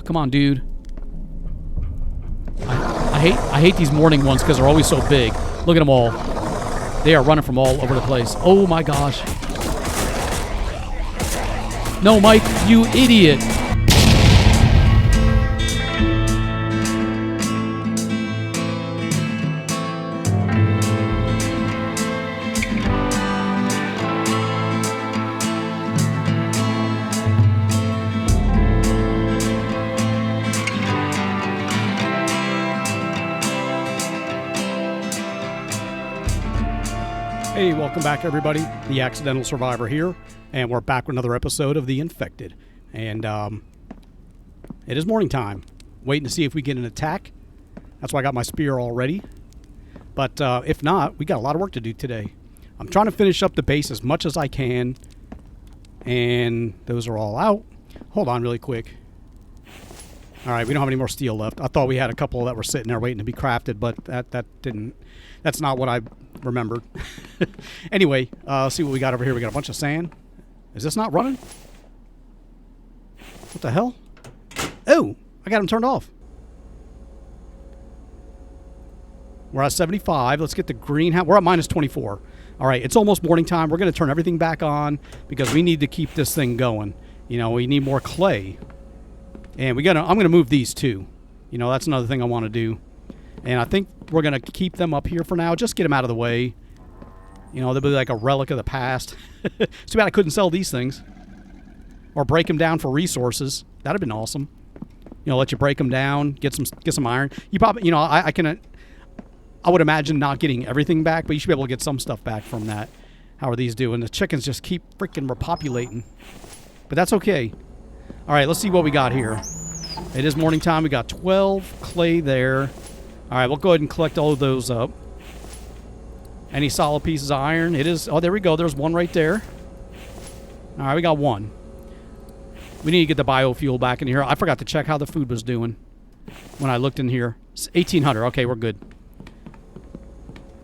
come on, dude. I hate these morning ones because they're always so big. Look at them all. They are running from all over the place. Oh my gosh. No, Mike, you idiot. Hey, welcome back, everybody. The Accidental Survivor here, and we're back with another episode of The Infected. And it is morning time. Waiting to see if we get an attack. That's why I got my spear all ready. But if not, we got a lot of work to do today. I'm trying to finish up the base as much as I can, and those are all out. Hold on really quick. All right, we don't have any more steel left. I thought we had a couple that were sitting there waiting to be crafted, but that's not what I remembered. Anyway, let's see what we got over here. We got a bunch of sand. Is this not running? What the hell? Oh, I got them turned off. We're at 75. Let's get the greenhouse. We're at minus 24. All right, it's almost morning time. We're going to turn everything back on because we need to keep this thing going. You know, we need more clay. And I'm going to move these too. You know, that's another thing I want to do. And I think we're going to keep them up here for now. Just get them out of the way. You know, they'll be like a relic of the past. It's too bad I couldn't sell these things. Or break them down for resources. That'd have been awesome. You know, let you break them down, get some iron. You probably, you know, I would imagine not getting everything back, but you should be able to get some stuff back from that. How are these doing? The chickens just keep freaking repopulating. But that's okay. All right, let's see what we got here. It is morning time. We got 12 clay there. All right, we'll go ahead and collect all of those up. Any solid pieces of iron? It is. Oh, there we go. There's one right there. All right, we got one. We need to get the biofuel back in here. I forgot to check how the food was doing when I looked in here. It's 1,800. Okay, we're good.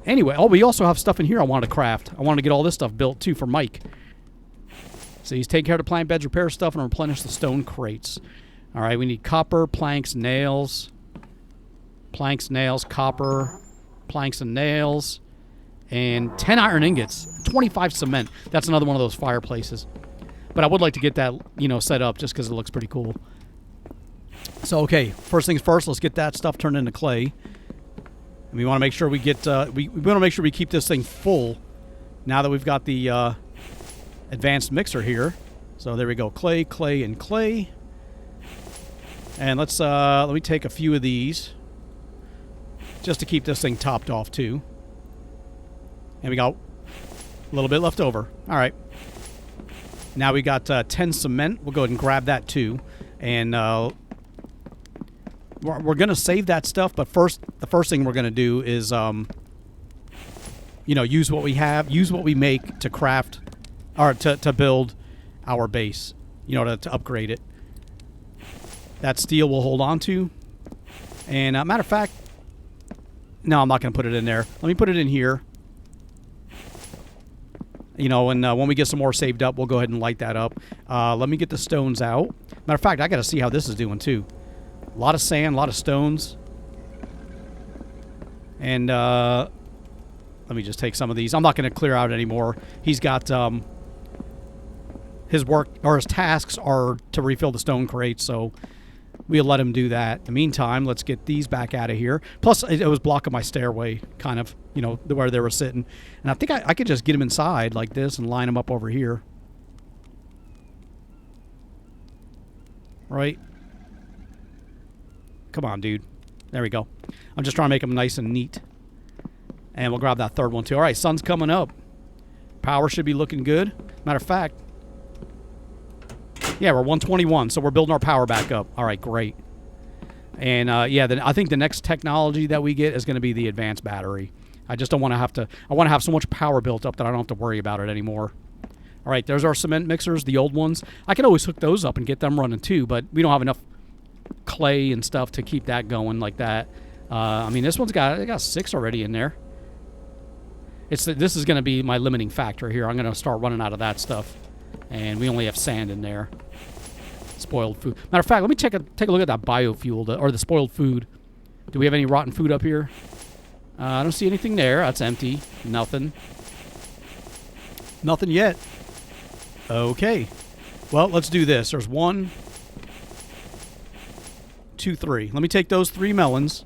Anyway, oh, we also have stuff in here I wanted to craft. I wanted to get all this stuff built, too, for Mike. So he's taking care of the plant beds, repair stuff, and replenish the stone crates. All right, we need copper, planks, nails. Planks, nails, copper, planks and nails, and 10 iron ingots, 25 cement. That's another one of those fireplaces. But I would like to get that, you know, set up just because it looks pretty cool. So, okay, first things first, let's get that stuff turned into clay. And we want to make sure we get, we want to make sure we keep this thing full now that we've got the advanced mixer here. So there we go, clay, clay, and clay. And let's, let me take a few of these. Just to keep this thing topped off, too. And we got a little bit left over. All right. Now we got 10 cement. We'll go ahead and grab that, too. And we're going to save that stuff. But the first thing we're going to do is, you know, use what we have. Use what we make to craft, or to build our base. You know, to upgrade it. That steel we'll hold on to. And matter of fact, no, I'm not going to put it in there. Let me put it in here. You know, and when we get some more saved up, we'll go ahead and light that up. Let me get the stones out. Matter of fact, I got to see how this is doing, too. A lot of sand, a lot of stones. And let me just take some of these. I'm not going to clear out anymore. He's got his work, or his tasks are to refill the stone crates, so we'll let him do that. In the meantime, let's get these back out of here. Plus, it was blocking my stairway, kind of, you know, where they were sitting. And I think I could just get them inside like this and line them up over here. Right? Come on, dude. There we go. I'm just trying to make them nice and neat. And we'll grab that third one, too. All right, sun's coming up. Power should be looking good. Matter of fact, yeah, we're 121, so we're building our power back up. All right, great. And, yeah, then I think the next technology that we get is going to be the advanced battery. I just don't want to have to... I want to have so much power built up that I don't have to worry about it anymore. All right, there's our cement mixers, the old ones. I can always hook those up and get them running, too, but we don't have enough clay and stuff to keep that going like that. I mean, this one's got 6 already in there. This is going to be my limiting factor here. I'm going to start running out of that stuff. And we only have sand in there. spoiled food. Matter of fact, let me take a look at that biofuel, or the spoiled food. Do we have any rotten food up here? I don't see anything there. That's empty. Nothing. Nothing yet. Okay. Well, let's do this. There's 1, 2, 3. Let me take those 3 melons.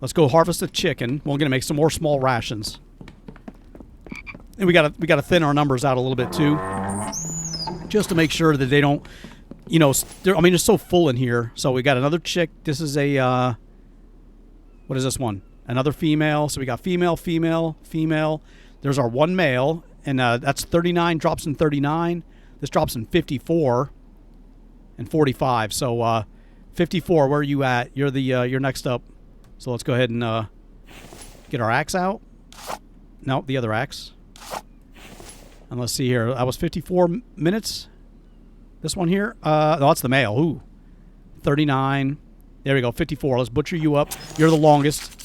Let's go harvest the chicken. We're gonna make some more small rations. And we gotta thin our numbers out a little bit too, just to make sure that they don't, you know, I mean, it's so full in here. So we got another chick. This is a what is this one? Another female. So we got female, female, female. There's our 1 male, and that's 39. Drops in 39. This drops in 54 and 45. So 54. Where are you at? You're next up. So let's go ahead and get our axe out. No, the other axe. And let's see here. That was 54 minutes. This one here. No, that's the male. Ooh. 39. There we go. 54. Let's butcher you up. You're the longest.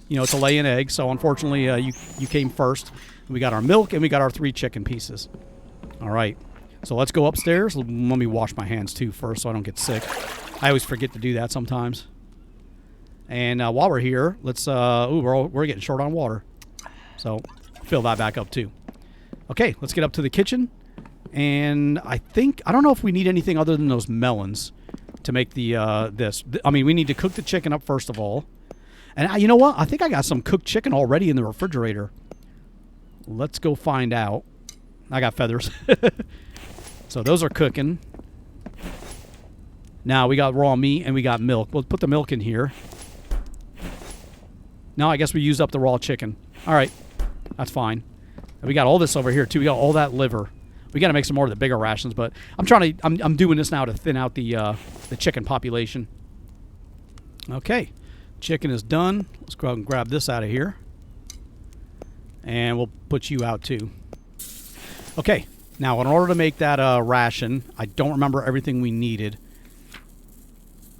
You know, to lay an egg. So unfortunately, you came first. We got our milk and we got our 3 chicken pieces. All right. So let's go upstairs. Let me wash my hands too first so I don't get sick. I always forget to do that sometimes. And while we're here, let's... ooh, we're getting short on water. So fill that back up too. Okay, let's get up to the kitchen. And I don't know if we need anything other than those melons to make the this. I mean, we need to cook the chicken up first of all. And you know what? I think I got some cooked chicken already in the refrigerator. Let's go find out. I got feathers. So those are cooking. Now we got raw meat and we got milk. We'll put the milk in here. No, I guess we used up the raw chicken. All right. That's fine. And we got all this over here, too. We got all that liver. We got to make some more of the bigger rations, but I'm doing this now to thin out the chicken population. Okay. Chicken is done. Let's go ahead and grab this out of here. And we'll put you out, too. Okay. Now, in order to make that ration, I don't remember everything we needed.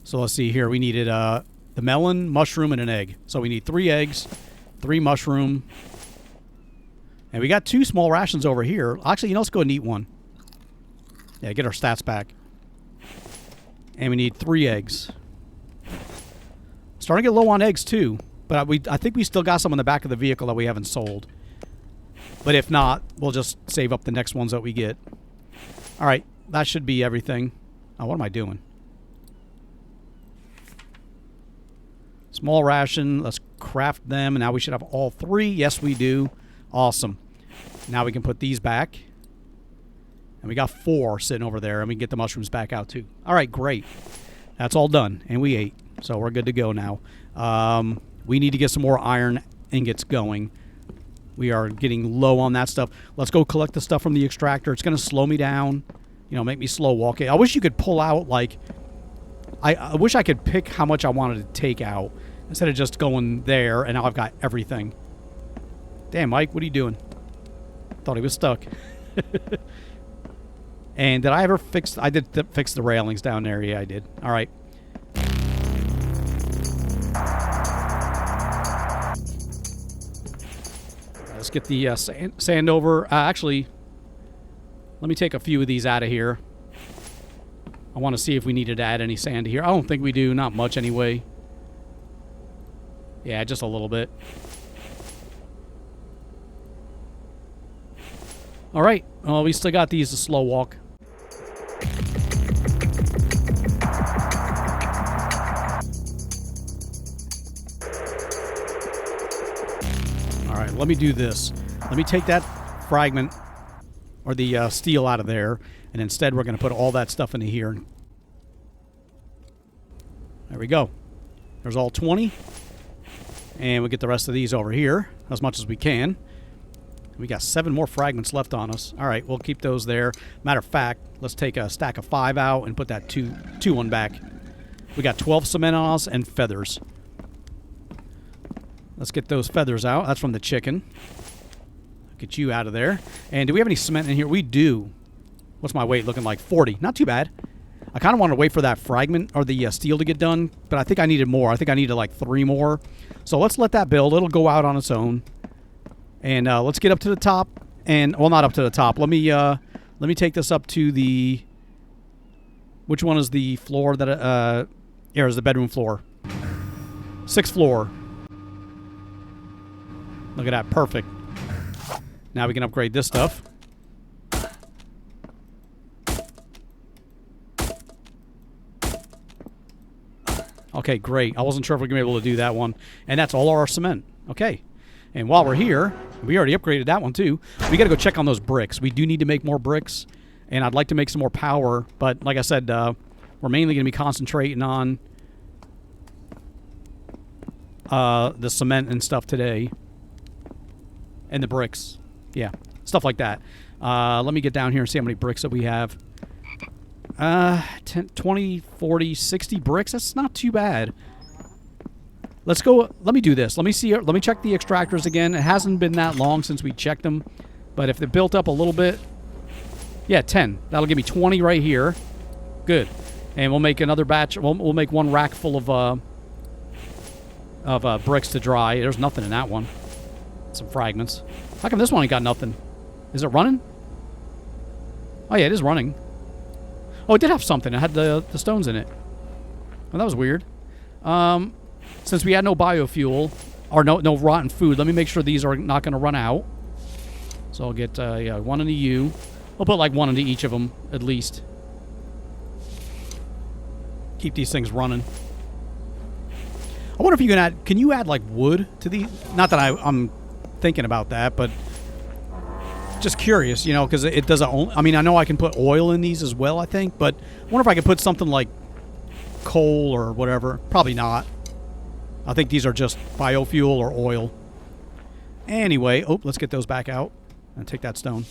So let's see here. We needed... the melon, mushroom, and an egg. So we need 3 eggs, 3 mushroom. And we got 2 small rations over here. Actually, you know, let's go and eat one. Yeah, get our stats back. And we need 3 eggs. Starting to get low on eggs, too. But I think we still got some in the back of the vehicle that we haven't sold. But if not, we'll just save up the next ones that we get. All right, that should be everything. Oh, what am I doing? Small ration. Let's craft them. And now we should have all 3. Yes, we do. Awesome. Now we can put these back. And we got 4 sitting over there. And we can get the mushrooms back out, too. All right, great. That's all done. And we ate. So we're good to go now. We need to get some more iron ingots going. We are getting low on that stuff. Let's go collect the stuff from the extractor. It's going to slow me down. You know, make me slow walking. I wish you could pull out, like... I wish I could pick how much I wanted to take out instead of just going there, and now I've got everything. Damn, Mike, what are you doing? Thought he was stuck. And did I ever fix... I did fix the railings down there. Yeah, I did. All right. Let's get the sand over. Actually, let me take a few of these out of here. I want to see if we needed to add any sand to here. I don't think we do. Not much anyway. Yeah, just a little bit. All right. Well, we still got these to slow walk. All right, let me do this. Let me take that fragment or the steel out of there, and instead we're going to put all that stuff into here. There we go. There's all 20. And we'll get the rest of these over here as much as we can. We got 7 more fragments left on us. All right, we'll keep those there. Matter of fact, let's take a stack of 5 out and put that 2 one back. We got 12 cement on us and feathers. Let's get those feathers out. That's from the chicken. Get you out of there. And do we have any cement in here? We do. What's my weight looking like? 40. Not too bad. I kind of want to wait for that fragment or the steel to get done, but I think I needed more. I think I needed like 3 more. So let's let that build. It'll go out on its own. And let's get up to the top. And well, not up to the top. Let me take this up to the Which one is the floor that, here is the bedroom floor. 6th floor. Look at that, perfect. Now we can upgrade this stuff. Okay, great. I wasn't sure if we were going to be able to do that one. And that's all our cement. Okay. And while we're here, we already upgraded that one too. We got to go check on those bricks. We do need to make more bricks. And I'd like to make some more power. But like I said, we're mainly going to be concentrating on the cement and stuff today. And the bricks. Yeah, stuff like that. Let me get down here and see how many bricks that we have. 10, 20, 40, 60 bricks. That's not too bad. Let's go. Let me do this. Let me see. Let me check the extractors again. It hasn't been that long since we checked them. But if they're built up a little bit. Yeah, 10. That'll give me 20 right here. Good. And we'll make another batch. We'll make one rack full of bricks to dry. There's nothing in that one. Some fragments. How come this one ain't got nothing? Is it running? Oh, yeah, it is running. Oh, it did have something. It had the stones in it. Well, that was weird. Since we had no biofuel, or no rotten food, let me make sure these are not going to run out. So I'll get yeah, one into you. We'll put like one into each of them, at least. Keep these things running. I wonder if you can you add like wood to these? Not that I'm thinking about that, but just curious, you know, because it doesn't. I mean, I know I can put oil in these as well, I think, but I wonder if I could put something like coal or whatever. Probably not. I think these are just biofuel or oil. Anyway, oh, let's get those back out and take that stone.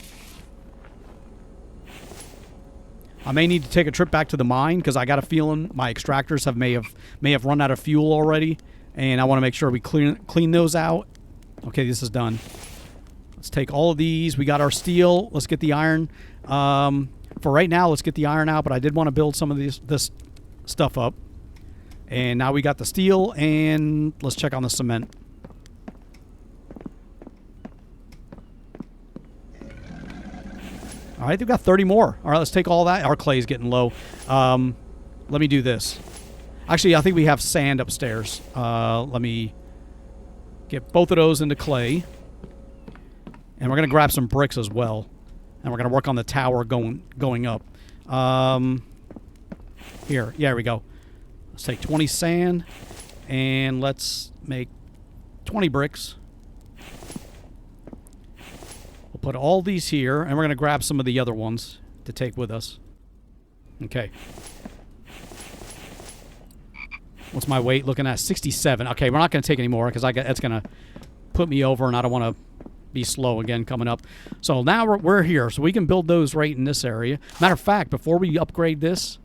I may need to take a trip back to the mine because I got a feeling my extractors may have run out of fuel already, and I want to make sure we clean those out. Okay, this is done. Let's take all of these. We got our steel. Let's get the iron. For right now, let's get the iron out, but I did want to build some of this stuff up. And now we got the steel, and let's check on the cement. All right, we've got 30 more. All right, let's take all that. Our clay's getting low. Let me do this. Actually, I think we have sand upstairs. Let me get both of those into clay. And we're going to grab some bricks as well. And we're going to work on the tower going up. Here. Yeah, here we go. Let's take 20 sand. And let's make 20 bricks. We'll put all these here. And we're going to grab some of the other ones to take with us. Okay. What's my weight looking at? 67. Okay, we're not going to take any more because that's going to put me over, and I don't want to be slow again coming up. So now we're here, so we can build those right in this area. Matter of fact, before we upgrade this,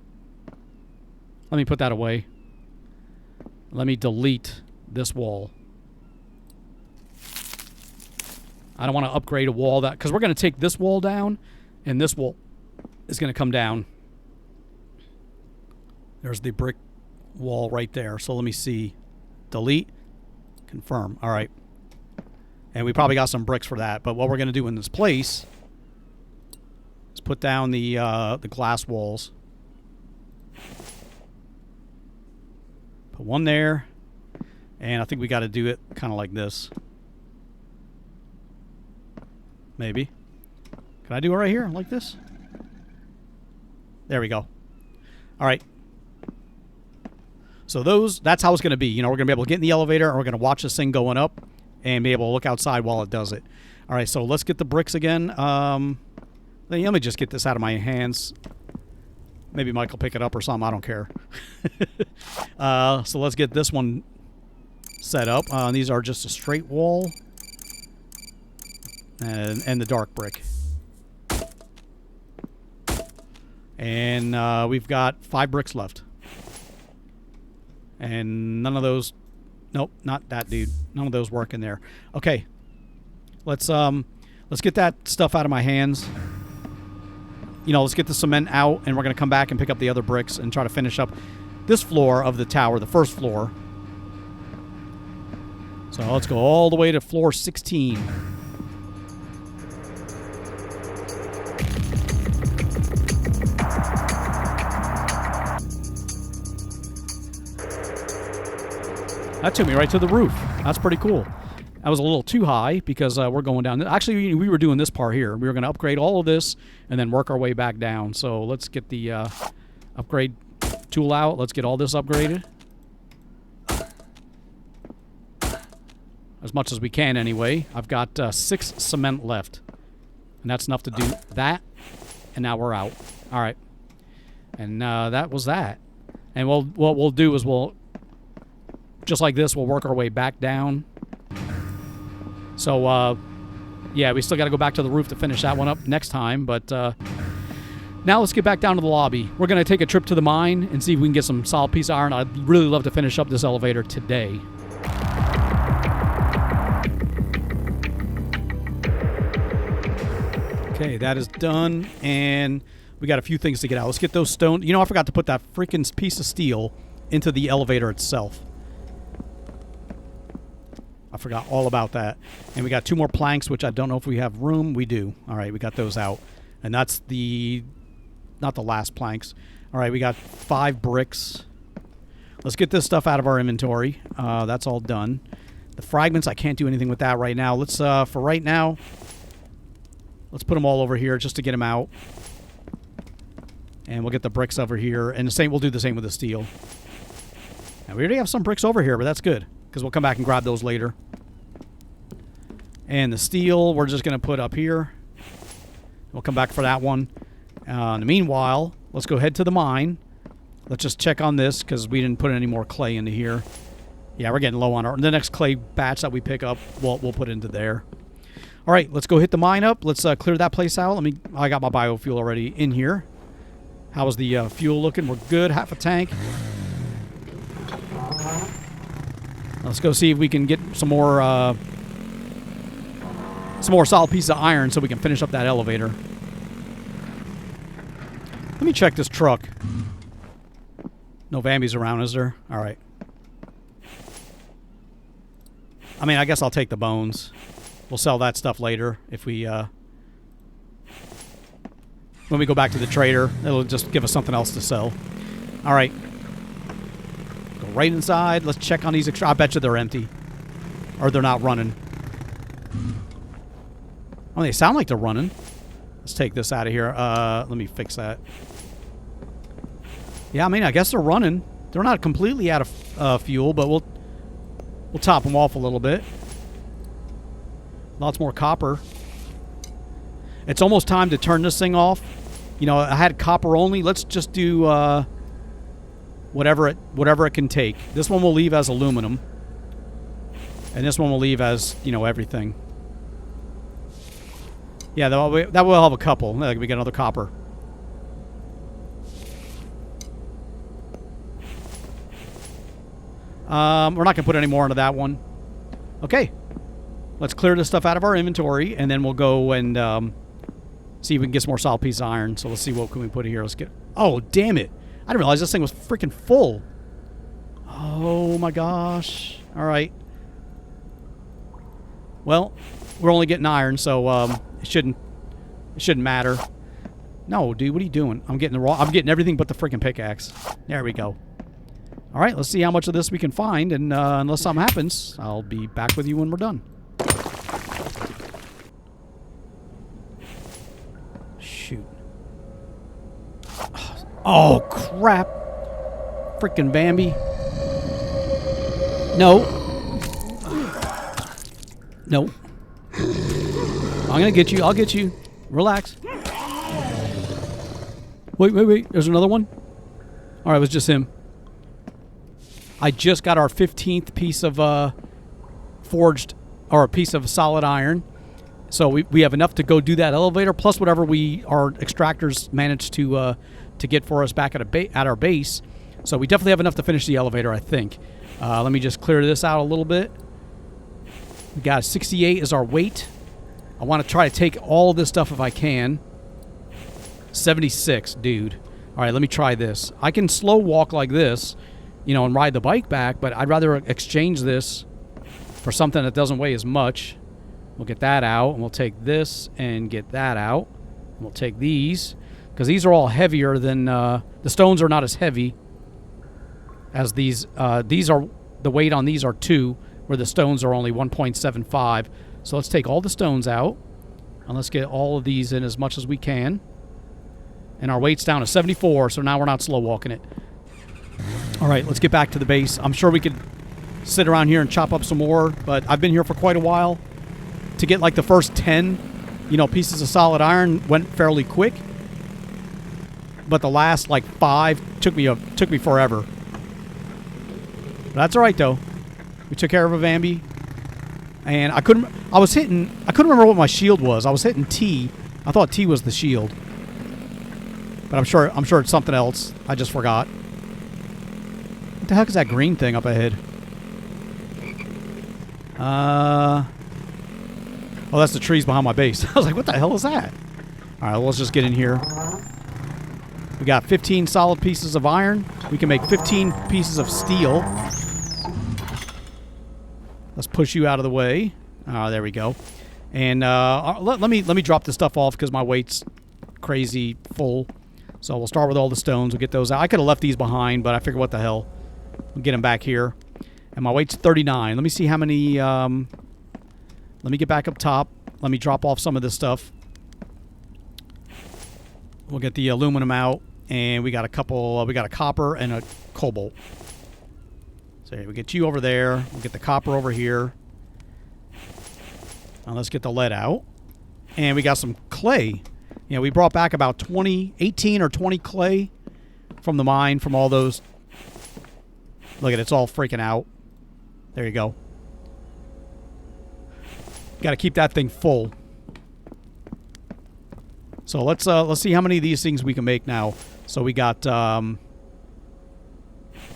let me put that away. Let me delete this wall. I don't want to upgrade a wall that, because we're going to take this wall down, and this wall is going to come down. There's the brick wall right there. So let me see. Delete. Confirm. All right. And we probably got some bricks for that. But what we're going to do in this place is put down the glass walls. Put one there. And I think we got to do it kind of like this. Maybe. Can I do it right here like this? There we go. All right. So that's how it's going to be. You know, we're going to be able to get in the elevator, and we're going to watch this thing going up and be able to look outside while it does it. All right, so let's get the bricks again. Let me just get this out of my hands. Maybe Mike will pick it up or something. I don't care. So let's get this one set up. These are just a straight wall and the dark brick. And we've got 5 bricks left. And none of those... Nope, not that, dude. None of those work in there. Okay. Let's get that stuff out of my hands. You know, let's get the cement out, and we're going to come back and pick up the other bricks and try to finish up this floor of the tower, the first floor. So let's go all the way to floor 16. That took me right to the roof. That's pretty cool. That was a little too high because we're going down. Actually, we were doing this part here. We were going to upgrade all of this and then work our way back down. So let's get the upgrade tool out. Let's get all this upgraded. As much as we can anyway. I've got 6 cement left. And that's enough to do that. And now we're out. All right. And that was that. And what we'll do is just like this, we'll work our way back down. So, yeah, we still got to go back to the roof to finish that one up next time. But now let's get back down to the lobby. We're going to take a trip to the mine and see if we can get some solid piece of iron. I'd really love to finish up this elevator today. Okay, that is done. And we got a few things to get out. Let's get those stone. You know, I forgot to put that freaking piece of steel into the elevator itself. I forgot all about that. And we got 2 more planks, which I don't know if we have room. We do. All right, we got those out. And that's not the last planks. All right, we got 5 bricks. Let's get this stuff out of our inventory. That's all done. The fragments, I can't do anything with that right now. Let's, for right now, let's put them all over here just to get them out. And we'll get the bricks over here. And we'll do the same with the steel. Now, we already have some bricks over here, but that's good. Because we'll come back and grab those later. And the steel, we're just going to put up here. We'll come back for that one. In the meanwhile, let's go head to the mine. Let's just check on this because we didn't put any more clay into here. Yeah, we're getting low on the next clay batch that we pick up, we'll put into there. All right, let's go hit the mine up. Let's clear that place out. I got my biofuel already in here. How is the fuel looking? We're good. Half a tank. Let's go see if we can get some more solid pieces of iron so we can finish up that elevator. Let me check this truck. No Vambies around, is there? All right. I mean, I guess I'll take the bones. We'll sell that stuff later if we when we go back to the trader. It'll just give us something else to sell. All right. Go right inside. Let's check on these extra. I bet you they're empty. Or they're not running. Oh, they sound like they're running. Let's take this out of here. Let me fix that. Yeah, I mean, I guess they're running. They're not completely out of fuel, but we'll top them off a little bit. Lots more copper. It's almost time to turn this thing off. You know, I had copper only. Let's just do whatever it can take. This one we'll leave as aluminum. And this one we'll leave as, you know, everything. Yeah, that will have a couple. We get another copper. We're not going to put any more into that one. Okay. Let's clear this stuff out of our inventory, and then we'll go and see if we can get some more solid piece of iron. So let's see what can we put here. Let's get... Oh, damn it. I didn't realize this thing was freaking full. Oh, my gosh. All right. Well, we're only getting iron, so it shouldn't matter. No, dude, what are you doing? I'm getting everything but the freaking pickaxe. There we go. All right, let's see how much of this we can find, and unless something happens, I'll be back with you when we're done. Shoot. Oh, crap. Freaking Bambi. No. No. I'm going to get you. I'll get you. Relax. Wait. There's another one? All right, it was just him. I just got our 15th piece of forged, or a piece of solid iron. So we have enough to go do that elevator, plus whatever our extractors managed to get for us back at our base. So we definitely have enough to finish the elevator, I think. Let me just clear this out a little bit. We got 68 as our weight. I want to try to take all this stuff if I can. 76, dude. All right, let me try this. I can slow walk like this, you know, and ride the bike back, but I'd rather exchange this for something that doesn't weigh as much. We'll get that out, and we'll take this and get that out. And we'll take these, because these are all heavier than... the stones are not as heavy as these. These are the weight on these are 2, where the stones are only 1.75. So let's take all the stones out, and let's get all of these in as much as we can. And our weight's down to 74, so now we're not slow walking it. All right, let's get back to the base. I'm sure we could sit around here and chop up some more, but I've been here for quite a while. To get like the first 10, pieces of solid iron went fairly quick. But the last like 5 took me forever. But that's all right though. We took care of a Vambi, and I couldn't remember what my shield was. I was hitting T. I thought T was the shield, but I'm sure it's something else. I just forgot. What the heck is that green thing up ahead? Oh, that's the trees behind my base. I was like, what the hell is that? All right, well, let's just get in here. We got 15 solid pieces of iron. We can make 15 pieces of steel. Let's push you out of the way. There we go. And let me drop this stuff off because my weight's crazy full. So we'll start with all the stones. We'll get those out. I could have left these behind, but I figured, what the hell? We'll get them back here. And my weight's 39. Let me see how many... let me get back up top. Let me drop off some of this stuff. We'll get the aluminum out. And we got a couple... we got a copper and a cobalt. So we'll get you over there. We'll get the copper over here. Now let's get the lead out. And we got some clay. We brought back about 18 or 20 clay from the mine, from all those. Look at it, it's all freaking out. There you go. Got to keep that thing full. So let's see how many of these things we can make now. So we got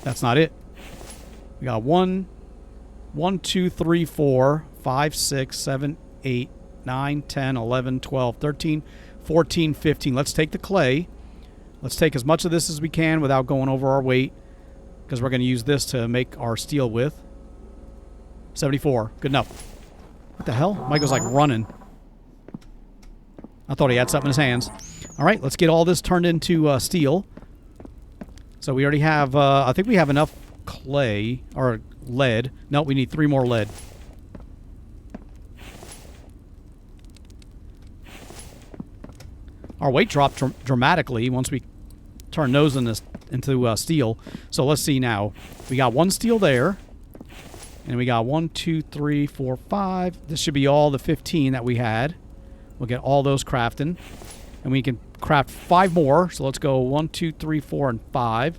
that's not it. We got 1, 2, 3, 4, 5, 6, 7, 8, 9, 10, 11, 12, 13, 14, 15. Let's take the clay. Let's take as much of this as we can without going over our weight, because we're going to use this to make our steel with. 74. Good enough. What the hell? Michael's like running. I thought he had something in his hands. All right, let's get all this turned into steel. So we already have, I think we have enough clay, or lead. No, we need 3 more lead. Our weight dropped dramatically once we turned those into steel. So let's see now. We got 1 steel there. And we got 1, 2, 3, 4, 5. This should be all the 15 that we had. We'll get all those crafting. And we can craft 5 more. So let's go 1, 2, 3, 4, and 5.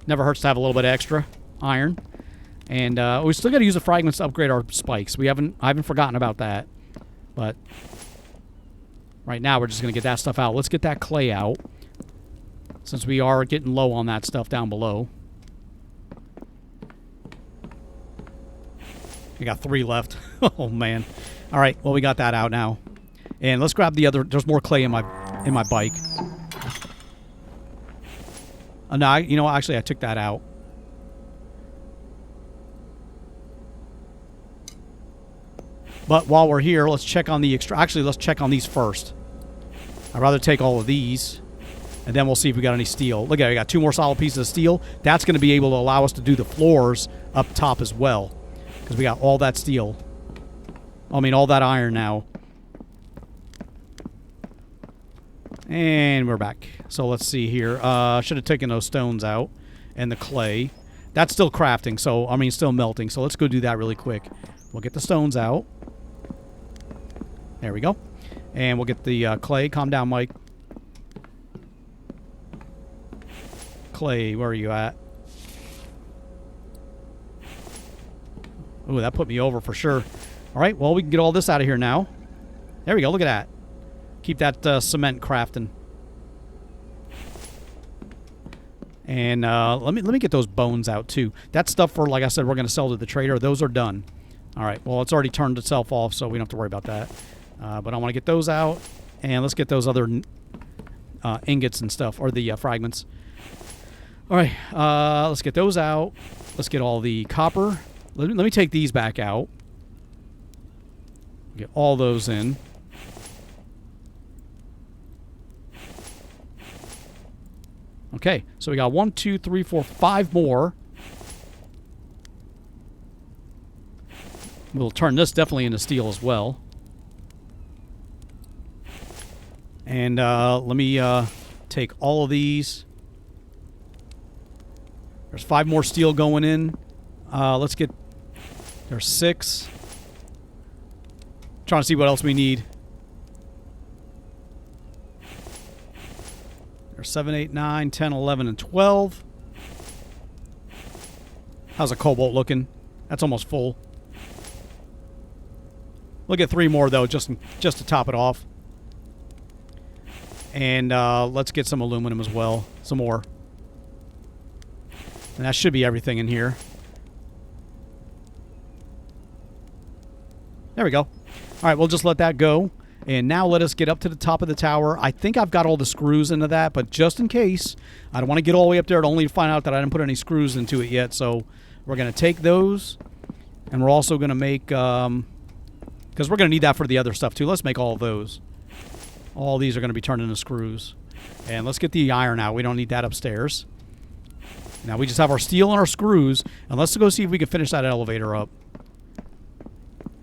Never hurts to have a little bit extra iron. And we still got to use the fragments to upgrade our spikes. I haven't forgotten about that. But right now we're just going to get that stuff out. Let's get that clay out, since we are getting low on that stuff down below. We got 3 left. Oh, man. All right, well, we got that out now. And let's grab the other... There's more clay in my bike. No, actually, I took that out. But while we're here, let's check on the extra... Actually, let's check on these first. I'd rather take all of these, and then we'll see if we got any steel. Look at it, we got 2 more solid pieces of steel. That's going to be able to allow us to do the floors up top as well, because we got all that steel. I mean, all that iron now. And we're back. So let's see here. Should have taken those stones out and the clay. That's still crafting, so, I mean, still melting. So let's go do that really quick. We'll get the stones out. There we go. And we'll get the clay. Calm down, Mike. Clay, where are you at? Ooh, that put me over for sure. All right, well, we can get all this out of here now. There we go. Look at that. Keep that cement crafting. And let me get those bones out too. That stuff for, like I said, we're going to sell to the trader. Those are done. All right. Well, it's already turned itself off, so we don't have to worry about that. But I want to get those out, and let's get those other ingots and stuff, or the fragments. All right. Let's get those out. Let's get all the copper. Let me take these back out. Get all those in. Okay, so we got 1, 2, 3, 4, 5 more. We'll turn this definitely into steel as well. And let me take all of these. There's 5 more steel going in. Let's get... There's 6. Trying to see what else we need. There's 7, 8, 9, 10, 11, and 12. How's a cobalt looking? That's almost full. We'll get 3 more, though, just to top it off. And let's get some aluminum as well. Some more. And that should be everything in here. There we go. All right, we'll just let that go. And now let us get up to the top of the tower. I think I've got all the screws into that, but just in case, I don't want to get all the way up there to only find out that I didn't put any screws into it yet. So we're going to take those, and we're also going to make... because we're going to need that for the other stuff, too. Let's make all of those. All these are going to be turned into screws. And let's get the iron out. We don't need that upstairs. Now we just have our steel and our screws. And let's go see if we can finish that elevator up.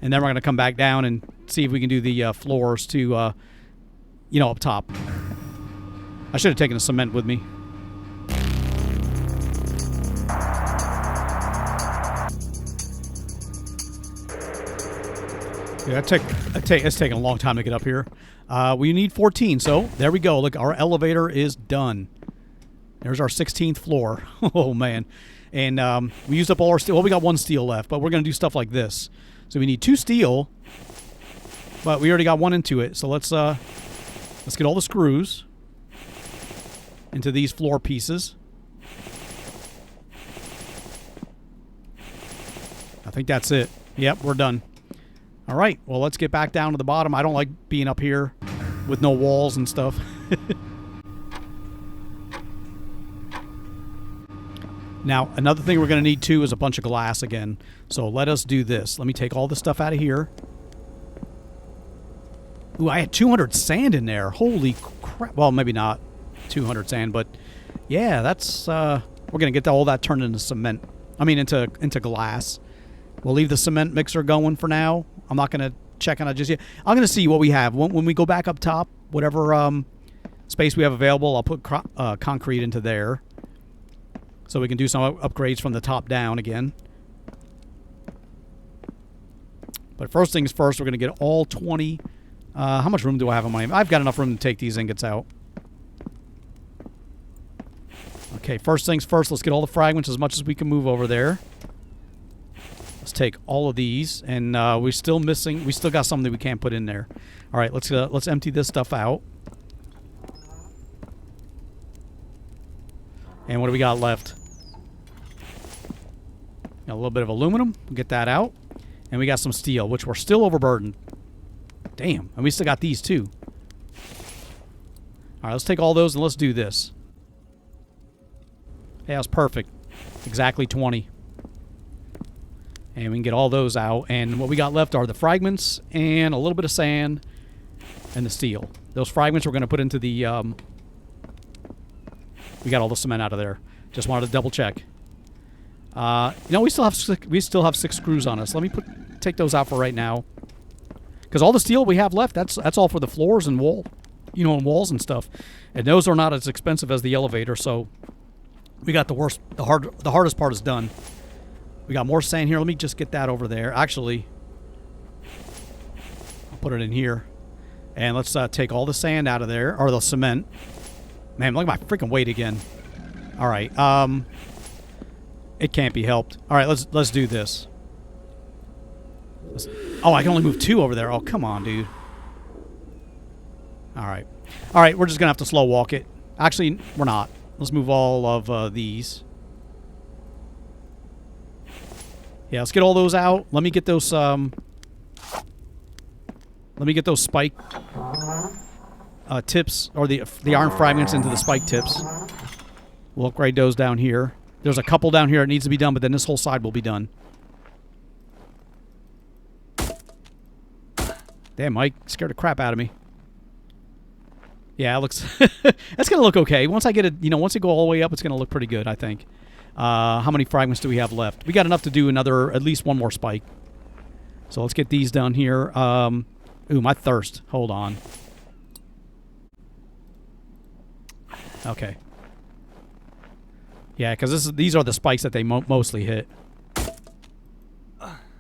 And then we're going to come back down and see if we can do the floors to, you know, up top. I should have taken the cement with me. Yeah, it's taking a long time to get up here. We need 14, so there we go. Look, our elevator is done. There's our 16th floor. Oh, man. And we used up all our steel. Well, we got 1 steel left, but we're going to do stuff like this. So we need 2 steel, but we already got 1 into it. So let's get all the screws into these floor pieces. I think that's it. Yep, we're done. All right, well, let's get back down to the bottom. I don't like being up here with no walls and stuff. Now, another thing we're going to need, too, is a bunch of glass again. So let us do this. Let me take all this stuff out of here. Ooh, I had 200 sand in there. Holy crap. Well, maybe not 200 sand, but yeah, that's... we're going to get all that turned into cement. I mean, into glass. We'll leave the cement mixer going for now. I'm not going to check on it just yet. I'm going to see what we have. When we go back up top, whatever space we have available, I'll put concrete into there. So we can do some upgrades from the top down again. But first things first, we're going to get all 20. How much room do I have on my... I've got enough room to take these ingots out. Okay, first things first, let's get all the fragments as much as we can move over there. Let's take all of these, and we're still missing... We still got something that we can't put in there. All right, let's empty this stuff out. And what do we got left? Got a little bit of aluminum. We'll get that out. And we got some steel, which we're still overburdened. Damn. And we still got these, too. All right, let's take all those and let's do this. Hey, that was perfect. Exactly 20. And we can get all those out. And what we got left are the fragments and a little bit of sand and the steel. Those fragments we're going to put into the... we got all the cement out of there. Just wanted to double check. You know, we still have 6 screws on us. Let me take those out for right now. Because all the steel we have left, that's all for the floors and wall, you know, and walls and stuff. And those are not as expensive as the elevator, so we got the hardest part is done. We got more sand here. Let me just get that over there. Actually, I'll put it in here. And let's take all the sand out of there, or the cement. Man, look at my freaking weight again. All right. It can't be helped. All right, let's do this. Oh, I can only move 2 over there. Oh, come on, dude. All right. All right, we're just going to have to slow walk it. Actually, we're not. Let's move all of these. Yeah, let's get all those out. Let me get those spike tips, or the iron fragments into the spike tips. We'll upgrade those down here. There's a couple down here that needs to be done, but then this whole side will be done. Damn, Mike. Scared the crap out of me. Yeah, it looks... That's going to look okay. Once I get it, once it go all the way up, it's going to look pretty good, I think. How many fragments do we have left? We got enough to do at least one more spike. So let's get these down here. Ooh, my thirst. Hold on. Okay. Yeah, because these are the spikes that they mostly hit.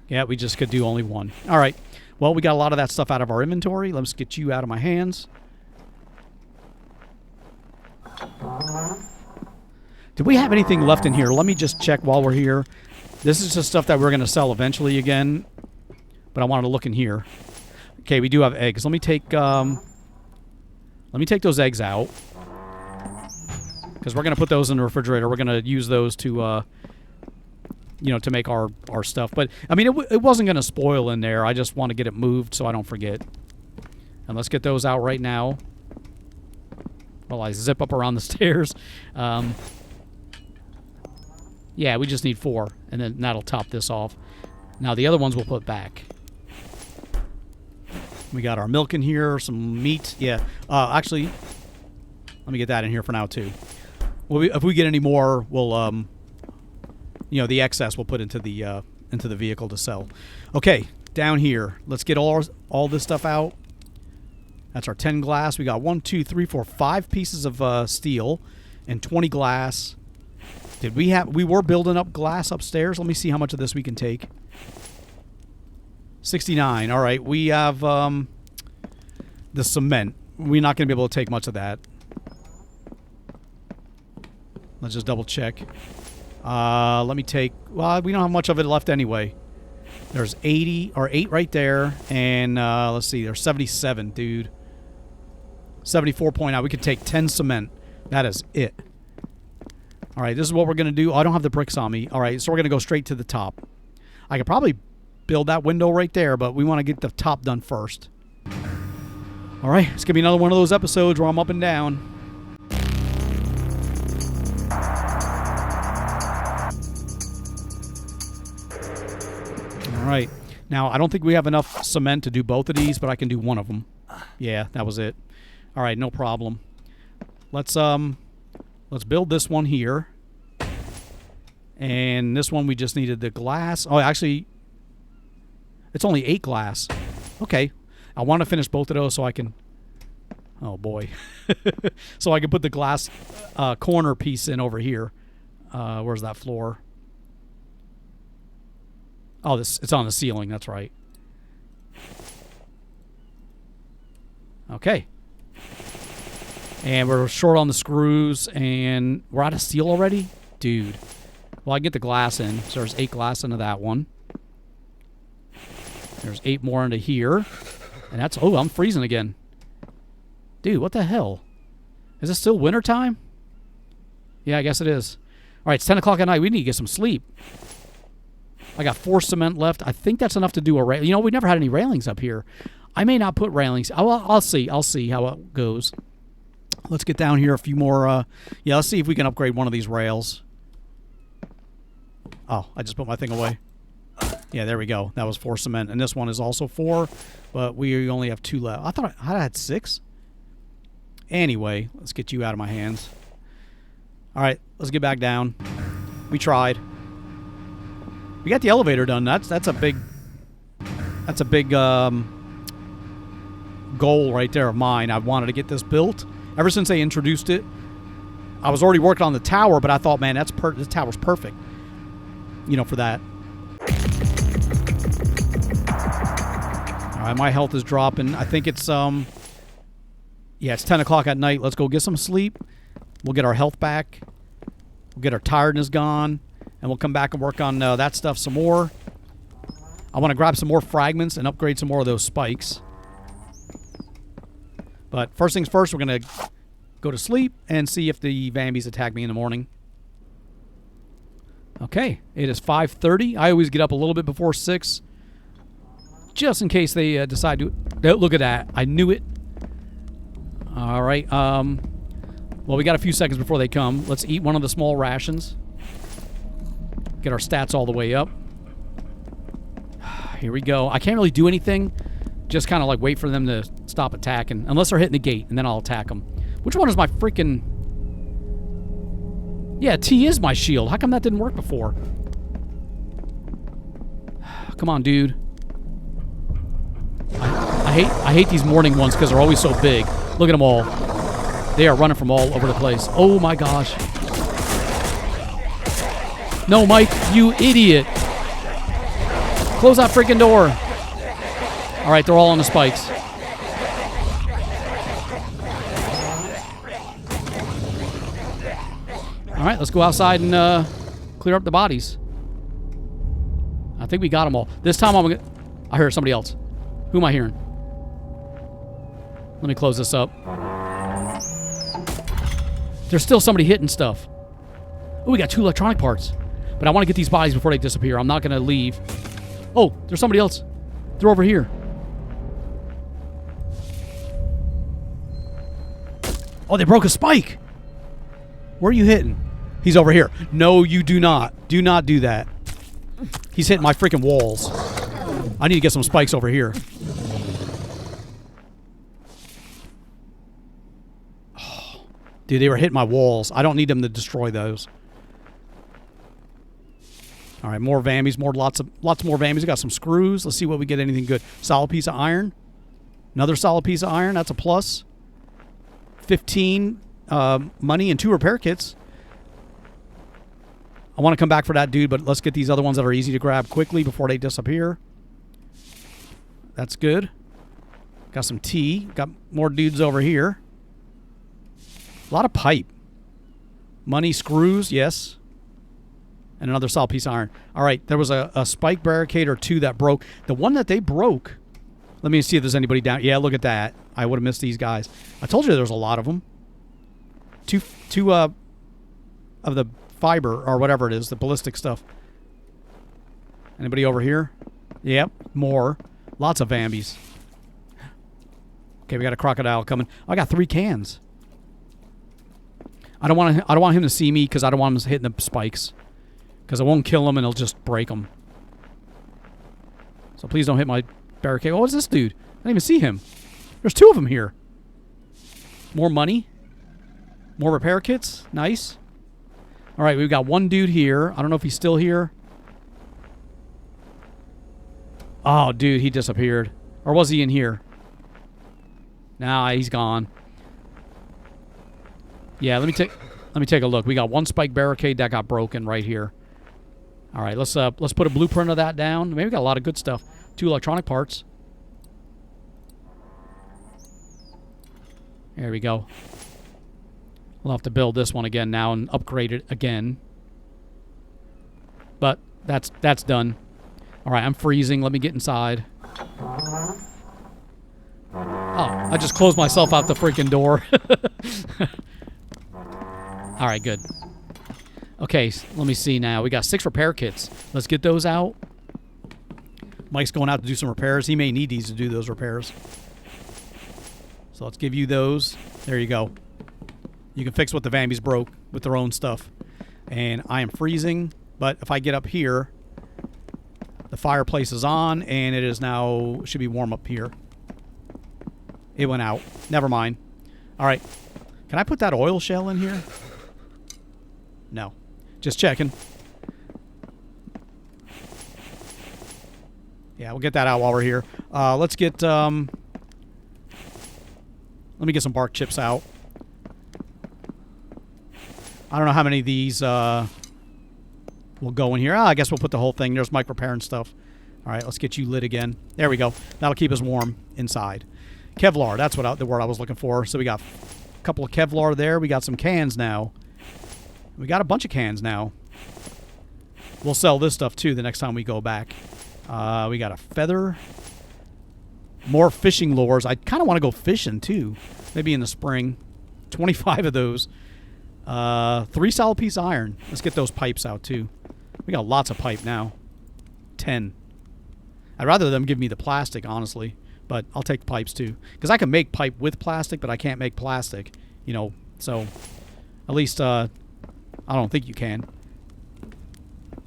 Yeah, we just could do only one. All right. Well, we got a lot of that stuff out of our inventory. Let's get you out of my hands. Did we have anything left in here? Let me just check while we're here. This is just stuff that we're going to sell eventually again. But I wanted to look in here. Okay, we do have eggs. Let me take those eggs out. Because we're going to put those in the refrigerator. We're going to use those to, to make our stuff. But, I mean, it wasn't going to spoil in there. I just want to get it moved so I don't forget. And let's get those out right now. While I zip up around the stairs. Yeah, we just need 4. And then that'll top this off. Now, the other ones we'll put back. We got our milk in here, some meat. Yeah. Actually, let me get that in here for now, too. If we get any more, we'll, the excess we'll put into the vehicle to sell. Okay, down here. Let's get all this stuff out. That's our 10 glass. We got 1, 2, 3, 4, 5 pieces of steel and 20 glass. We were building up glass upstairs. Let me see how much of this we can take. 69. All right, we have the cement. We're not going to be able to take much of that. Let's just double check. Let me take... Well, we don't have much of it left anyway. There's 8 right there. And let's see, there's 77, dude. 74.9. We could take 10 cement. That is it. All right, this is what we're going to do. Oh, I don't have the bricks on me. All right, so we're going to go straight to the top. I could probably build that window right there, but we want to get the top done first. All right, it's going to be another one of those episodes where I'm up and down. All right. Now, I don't think we have enough cement to do both of these, but I can do one of them. Yeah, that was it. All right, no problem. Let's build this one here. And this one we just needed the glass. Oh, actually, it's only 8 glass. Okay. I want to finish both of those so I can... Oh, boy. So I can put the glass corner piece in over here. Where's that floor? Oh, it's on the ceiling. That's right. Okay. And we're short on the screws, and we're out of steel already? Dude. Well, I can get the glass in. So there's 8 glass into that one. There's 8 more into here. And that's... Oh, I'm freezing again. Dude, what the hell? Is it still winter time? Yeah, I guess it is. All right, it's 10 o'clock at night. We need to get some sleep. I got 4 cement left. I think that's enough to do a railing. We never had any railings up here. I may not put railings. I'll see. I'll see how it goes. Let's get down here a few more. Yeah, let's see if we can upgrade one of these rails. Oh, I just put my thing away. Yeah, there we go. That was 4 cement. And this one is also 4, but we only have 2 left. I thought I had 6. Anyway, let's get you out of my hands. All right, let's get back down. We tried. We got the elevator done. That's a big goal right there of mine. I wanted to get this built ever since they introduced it. I was already working on the tower, but I thought, man, this tower's perfect. For that. All right, my health is dropping. I think it's it's 10 o'clock at night. Let's go get some sleep. We'll get our health back. We'll get our tiredness gone. And we'll come back and work on that stuff some more. I want to grab some more fragments and upgrade some more of those spikes. But first things first, we're going to go to sleep and see if the Vambies attack me in the morning. Okay, it is 5:30. I always get up a little bit before 6. Just in case they decide to... Look at that. I knew it. All right. Well, we got a few seconds before they come. Let's eat one of the small rations. Get our stats all the way up. Here we go. I can't really do anything just kind of like wait for them to stop attacking. Unless they're hitting the gate, and then I'll attack them. Which one is my freaking... Yeah, T is my shield. How come that didn't work before? Come on, dude. I hate these morning ones because they're always so big. Look at them all. They are running from all over the place. Oh my gosh. No, Mike, you idiot. Close that freaking door. All right, they're all on the spikes. All right, let's go outside and clear up the bodies. I think we got them all. This time I'm gonna... I heard somebody else. Who am I hearing? Let me close this up. There's still somebody hitting stuff. Oh, we got 2 electronic parts. But I want to get these bodies before they disappear. I'm not going to leave. Oh, there's somebody else. They're over here. Oh, they broke a spike. Where are you hitting? He's over here. No, you do not. Do not do that. He's hitting my freaking walls. I need to get some spikes over here. Oh, dude, they were hitting my walls. I don't need them to destroy those. All right, more Vammies, lots more Vammies. We got some screws. Let's see what we get. Anything good? Solid piece of iron. Another solid piece of iron. That's a plus. 15 money and 2 repair kits. I want to come back for that dude, but let's get these other ones that are easy to grab quickly before they disappear. That's good. Got some tea. Got more dudes over here. A lot of pipe. Money, screws, yes. And another solid piece of iron. All right, there was a spike barricade or 2 that broke. The one that they broke, let me see if there's anybody down. Yeah, look at that. I would have missed these guys. I told you there was a lot of them. Two of the fiber or whatever it is, the ballistic stuff. Anybody over here? Yep, more. Lots of Vambies. Okay, we got a crocodile coming. I got 3 cans. I don't want him to see me because I don't want him hitting the spikes. Because I won't kill him and it'll just break him. So please don't hit my barricade. Oh, what's this dude? I didn't even see him. There's 2 of them here. More money. More repair kits. Nice. All right, we've got 1 dude here. I don't know if he's still here. Oh, dude, he disappeared. Or was he in here? Nah, he's gone. Yeah, let me take a look. We got 1 spike barricade that got broken right here. All right, let's put a blueprint of that down. Maybe we got a lot of good stuff. 2 electronic parts. There we go. We'll have to build this one again now and upgrade it again. But that's done. All right, I'm freezing. Let me get inside. Oh, I just closed myself out the freaking door. All right, good. Okay, let me see now. We got 6 repair kits. Let's get those out. Mike's going out to do some repairs. He may need these to do those repairs. So let's give you those. There you go. You can fix what the Vambies broke with their own stuff. And I am freezing, but if I get up here, the fireplace is on, and it is now, should be warm up here. It went out. Never mind. All right. Can I put that oil shell in here? No. Just checking. Yeah, we'll get that out while we're here. Let's get, let me get some bark chips out. I don't know how many of these will go in here. I guess we'll put the whole thing. There's mic repair and stuff. All right, let's get you lit again. There we go. That'll keep us warm inside. Kevlar, that's what the word I was looking for. So we got a couple of Kevlar there. We got some cans now. We got a bunch of cans now. We'll sell this stuff too the next time we go back. We got a feather. More fishing lures. I kind of want to go fishing too. Maybe in the spring. 25 of those. 3 solid piece of iron. Let's get those pipes out too. We got lots of pipe now. 10. I'd rather them give me the plastic, honestly. But I'll take the pipes too. Because I can make pipe with plastic, but I can't make plastic. You know, so at least I don't think you can.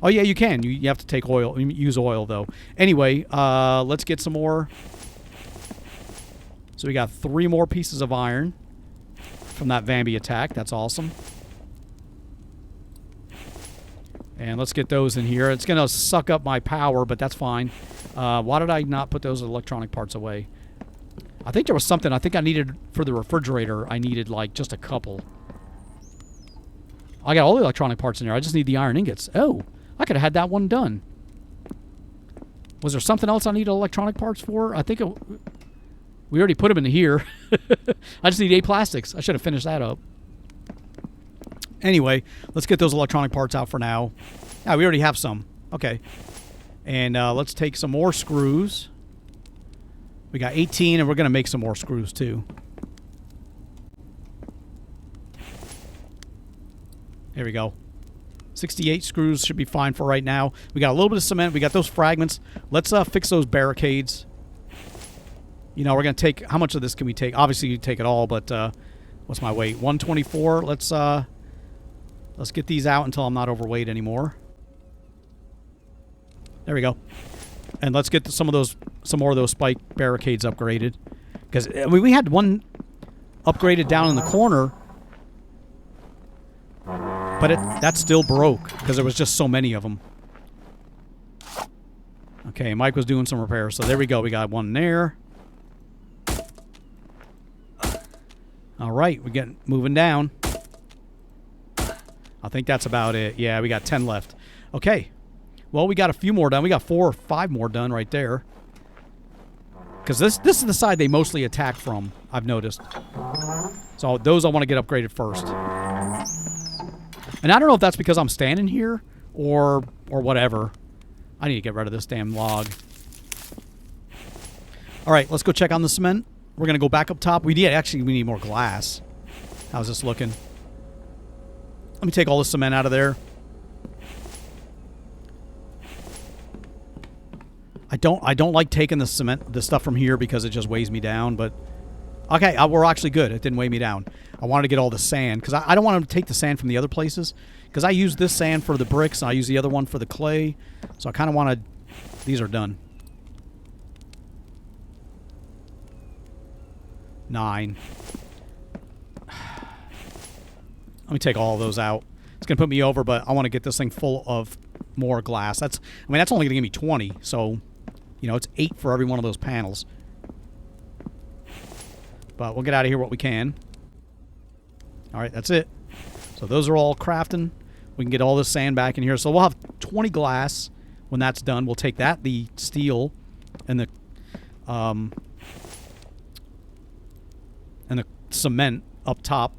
Oh, yeah, you can. You have to take oil. Use oil, though. Anyway, let's get some more So we got 3 more pieces of iron from that Vambi attack. That's awesome. And let's get those in here. It's going to suck up my power, but that's fine. Why did I not put those electronic parts away? I think there was something. I think I needed, for the refrigerator, I needed like just a couple. I got all the electronic parts in there. I just need the iron ingots. Oh, I could have had that one done. Was there something else I needed electronic parts for? I think we already put them in here. I just need 8 plastics. I should have finished that up. Anyway, let's get those electronic parts out for now. Yeah, we already have some. Okay. And let's take some more screws. We got 18, and we're going to make some more screws, too. There we go. 68 screws should be fine for right now. We got a little bit of cement. We got those fragments. Let's fix those barricades. You know, we're going to take... How much of this can we take? Obviously, you take it all, but... what's my weight? 124. Let's get these out until I'm not overweight anymore. There we go. And let's get some more of those spike barricades upgraded. Because we had one upgraded down in the corner, but that still broke because there was just so many of them. Okay, Mike was doing some repairs, so there we go. We got one there. All right, we're getting moving down. I think that's about it. Yeah, we got 10 left. Okay. Well, we got a few more done. We got 4 or 5 more done right there. Because this is the side they mostly attack from, I've noticed. So those I want to get upgraded first. And I don't know if that's because I'm standing here or whatever. I need to get rid of this damn log. All right, let's go check on the cement. We're going to go back up top. We need more glass. How's this looking? Let me take all the cement out of there. I don't like taking the stuff from here because it just weighs me down, but okay, we're actually good. It didn't weigh me down. I wanted to get all the sand because I don't want to take the sand from the other places because I use this sand for the bricks and I use the other one for the clay. So I kind of want to... These are done. 9. Let me take all of those out. It's going to put me over, but I want to get this thing full of more glass. That's only going to give me 20, so, you know, it's 8 for every one of those panels. But we'll get out of here what we can. All right, that's it. So those are all crafting. We can get all this sand back in here. So we'll have 20 glass when that's done. We'll take that, the steel, and the cement up top.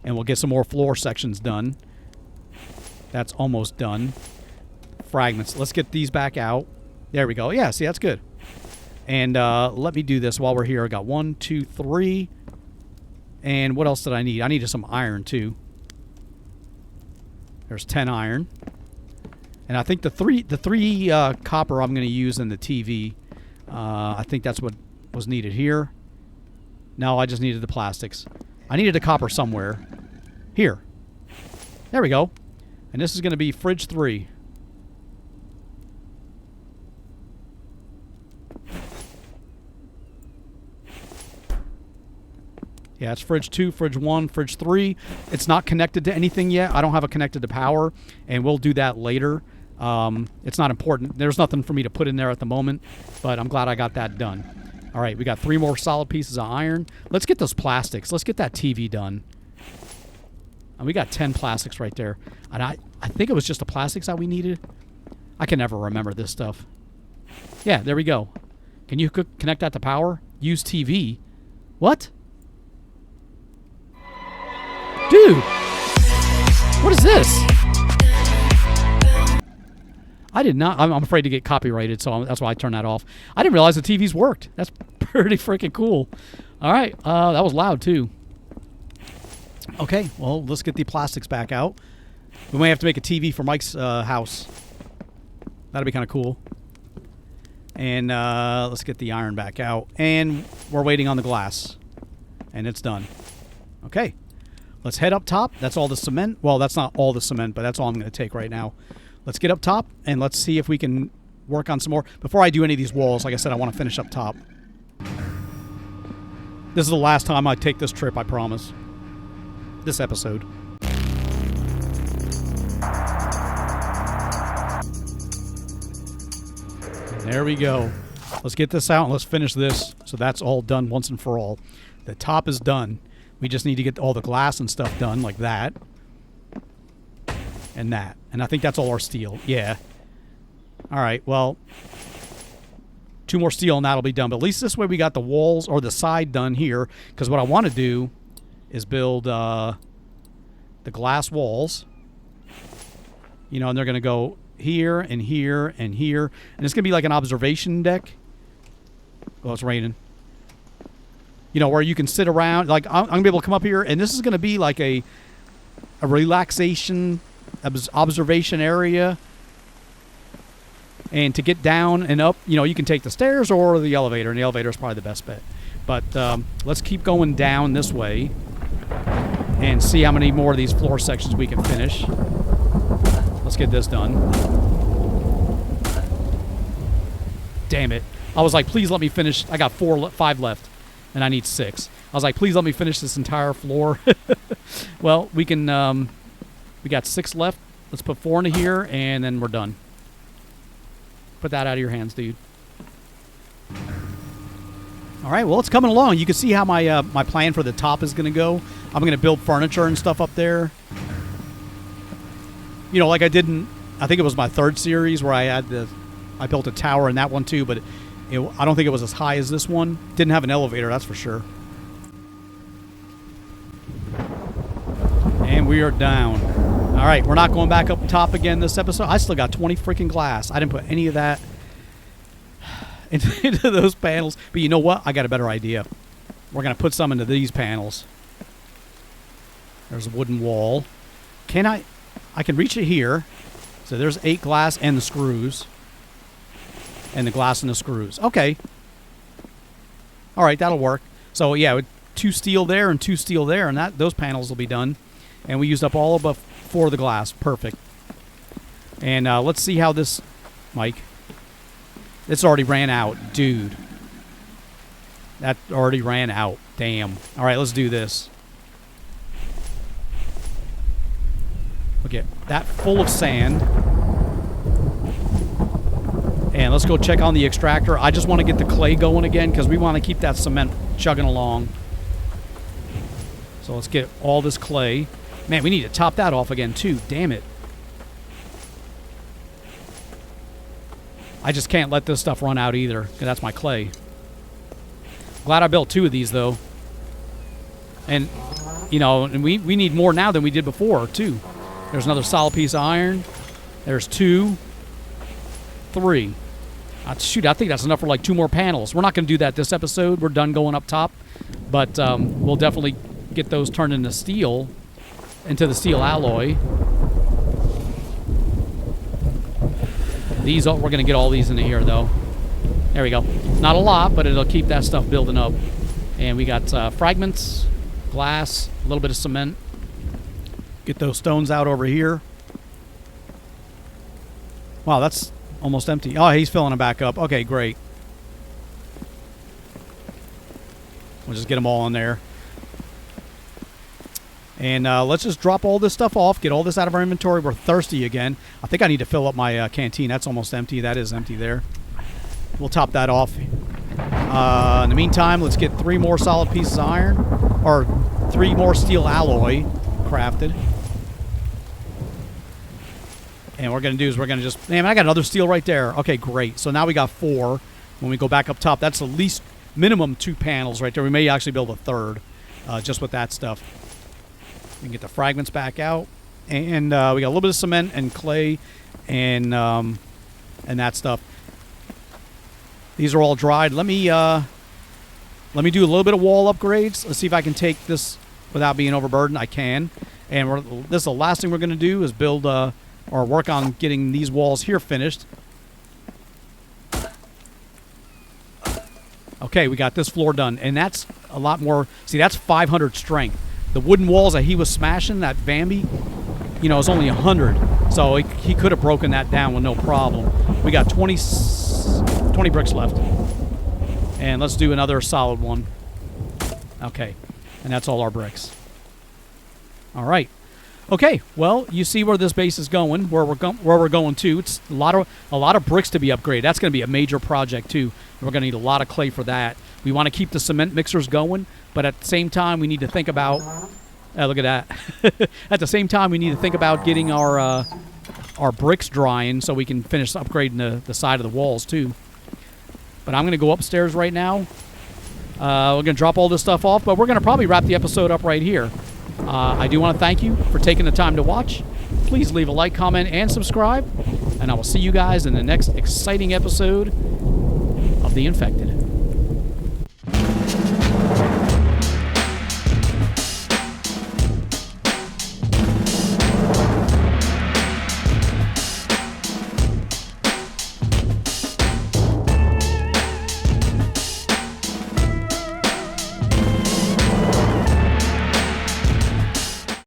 And we'll get some more floor sections done. That's almost done. Fragments. Let's get these back out. There we go. Yeah, see, that's good. And let me do this while we're here. I got 1, 2, 3. And what else did I need? I needed some iron, too. There's 10 iron. And I think the three copper I'm going to use in the TV. I think that's what was needed here. No, I just needed the plastics. I needed the copper somewhere. Here. There we go. And this is going to be fridge 3. Yeah, it's fridge 2, fridge 1, fridge 3. It's not connected to anything yet. I don't have it connected to power, and we'll do that later. It's not important. There's nothing for me to put in there at the moment, but I'm glad I got that done. All right, we got 3 more solid pieces of iron. Let's get those plastics. Let's get that TV done. And we got 10 plastics right there. And I think it was just the plastics that we needed. I can never remember this stuff. Yeah, there we go. Can you connect that to power? Use TV. What? Dude! What is this? I did not... I'm afraid to get copyrighted, so that's why I turned that off. I didn't realize the TVs worked. That's pretty freaking cool. All right. That was loud, too. Okay. Well, let's get the plastics back out. We may have to make a TV for Mike's house. That'd be kind of cool. And let's get the iron back out. And we're waiting on the glass. And it's done. Okay. Let's head up top. That's all the cement. Well, that's not all the cement, but that's all I'm going to take right now. Let's get up top, and let's see if we can work on some more. Before I do any of these walls, like I said, I want to finish up top. This is the last time I take this trip, I promise. This episode. There we go. Let's get this out and let's finish this. So that's all done once and for all. The top is done. We just need to get all the glass and stuff done like that. And that. And I think that's all our steel. Yeah. All right, well, 2 more steel and that'll be done. But at least this way we got the walls or the side done here. Because what I want to do is build the glass walls. You know, and they're going to go here and here and here. And it's going to be like an observation deck. Oh, it's raining. You know, where you can sit around. Like, I'm going to be able to come up here. And this is going to be like a relaxation observation area. And to get down and up, you know, you can take the stairs or the elevator. And the elevator is probably the best bet. But let's keep going down this way. And see how many more of these floor sections we can finish. Let's get this done. Damn it. I was like, please let me finish. I got 5 left. And I need 6. I was like, please let me finish this entire floor. Well, we can... we got 6 left. Let's put 4 into here, and then we're done. Put that out of your hands, dude. All right, well, it's coming along. You can see how my my plan for the top is going to go. I'm going to build furniture and stuff up there. You know, like I did in, I think it was my 3rd series where I built a tower in that one too, but I don't think it was as high as this one. Didn't have an elevator, that's for sure. And we are down. All right, we're not going back up top again this episode. I still got 20 freaking glass. I didn't put any of that into those panels. But you know what? I got a better idea. We're going to put some into these panels. There's a wooden wall. I can reach it here. So there's 8 glass and the screws. And the glass and the screws. Okay. All right, that'll work. So, yeah, with 2 steel there and 2 steel there, and those panels will be done. And we used up all of 4 of the glass. Perfect. And let's see how this... Mike. It's already ran out. Dude. That already ran out. Damn. All right, let's do this. Look at that full of sand. And let's go check on the extractor. I just want to get the clay going again because we want to keep that cement chugging along. So let's get all this clay. Man, we need to top that off again too. Damn it. I just can't let this stuff run out either because that's my clay. Glad I built 2 of these though. And, you know, and we need more now than we did before too. There's another solid piece of iron. There's 2. 3. Shoot, I think that's enough for like 2 more panels. We're not going to do that this episode. We're done going up top. But we'll definitely get those turned into steel, into the steel alloy. We're going to get all these into here, though. There we go. Not a lot, but it'll keep that stuff building up. And we got fragments, glass, a little bit of cement. Get those stones out over here. Wow, that's almost empty. Oh, he's filling them back up. Okay, great. We'll just get them all in there. And let's just drop all this stuff off, get all this out of our inventory. We're thirsty again. I think I need to fill up my canteen. That's almost empty. That is empty there. We'll top that off. In the meantime, let's get 3 more solid pieces of iron. Or 3 more steel alloy crafted. And what we're going to do is we're going to just... Man, I got another steel right there. Okay, great. So now we got 4. When we go back up top, that's at least minimum 2 panels right there. We may actually build a 3rd just with that stuff. We can get the fragments back out. And we got a little bit of cement and clay and that stuff. These are all dried. Let me do a little bit of wall upgrades. Let's see if I can take this without being overburdened. I can. And this is the last thing we're going to do is build... or work on getting these walls here finished. Okay, we got this floor done. And that's a lot more... See, that's 500 strength. The wooden walls that he was smashing, that Bambi, you know, is only 100. So he could have broken that down with no problem. We got 20 bricks left. And let's do another solid one. Okay, and that's all our bricks. All right. Okay, well, you see where this base is going, where we're going to. It's a lot of bricks to be upgraded. That's going to be a major project too. We're going to need a lot of clay for that. We want to keep the cement mixers going, but at the same time, we need to think about. Look at that. At the same time, we need to think about getting our bricks drying so we can finish upgrading the side of the walls too. But I'm going to go upstairs right now. We're going to drop all this stuff off, but we're going to probably wrap the episode up right here. I do want to thank you for taking the time to watch. Please leave a like, comment, and subscribe. And I will see you guys in the next exciting episode of The Infected.